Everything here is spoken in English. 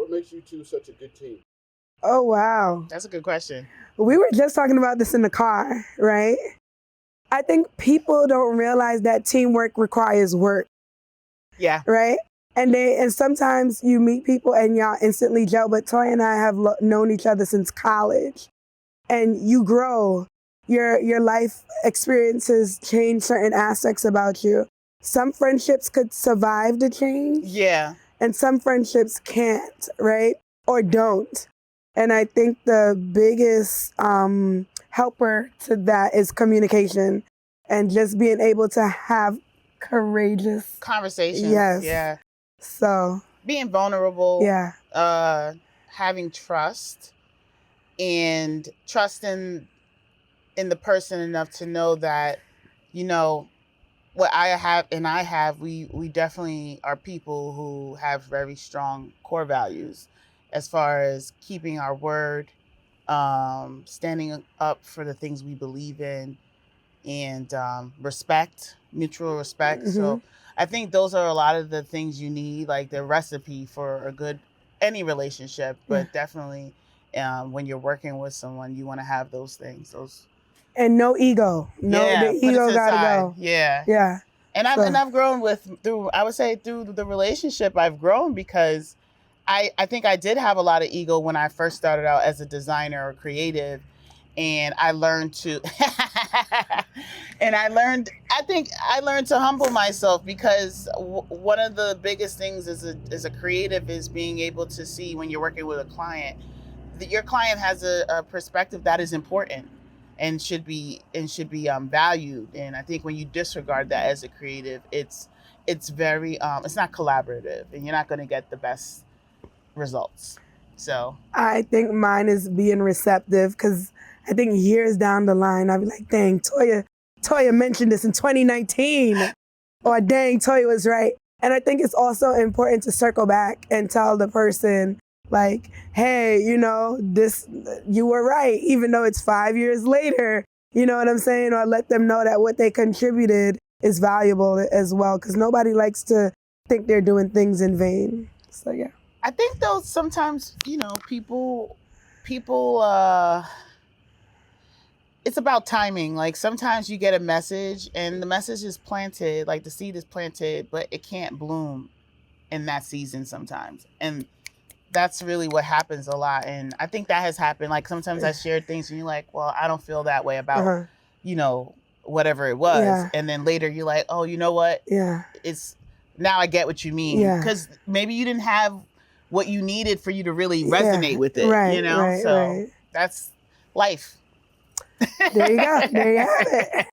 What makes you two such a good team? Oh, wow. That's a good question. We were just talking about this in the car, right? I think people don't realize that teamwork requires work. Yeah. Right? And sometimes you meet people and y'all instantly gel, but Toya and I have known each other since college. And you grow. Your life experiences change certain aspects about you. Some friendships could survive the change. Yeah. And some friendships can't, right? Or don't. And I think the biggest helper to that is communication and just being able to have courageous conversations. Yes. Yeah. So being vulnerable. Yeah. Having trust and trusting in the person enough to know that, you know, what I have, we definitely are people who have very strong core values as far as keeping our word, standing up for the things we believe in, and respect, mutual respect. Mhm. So I think those are a lot of the things you need, like the recipe for a good, any relationship, but definitely when you're working with someone, you want to have those things. And no ego. No, Yeah, the put it ego to the gotta side. go. Yeah. Yeah. And I've grown through the relationship. I've grown because I think I did have a lot of ego when I first started out as a designer or creative, and I learned to I learned to humble myself, because one of the biggest things as a creative is being able to see when you're working with a client that your client has a perspective that is important and should be valued. And I think when you disregard that as a creative, it's very it's not collaborative, and you're not going to get the best results. So I think mine is being receptive, because I think years down the line, I'll be like, dang, Toya mentioned this in 2019. Or dang, Toya was right. And I think it's also important to circle back and tell the person, like, hey, you know, you were right, even though it's 5 years later, you know what I'm saying? Or let them know that what they contributed is valuable as well, because nobody likes to think they're doing things in vain. So, yeah. I think though sometimes, you know, people it's about timing. Like sometimes you get a message and the message is planted, like the seed is planted, but it can't bloom in that season sometimes. And that's really what happens a lot. And I think that has happened. Like sometimes I share things and you're like, well, I don't feel that way about, you know, whatever it was. Yeah. And then later you're like, oh, you know what? Yeah. Now I get what you mean. Yeah. Because maybe you didn't have what you needed for you to really resonate with it, Right, you know? right, So right. that's life. There you go. There you have it.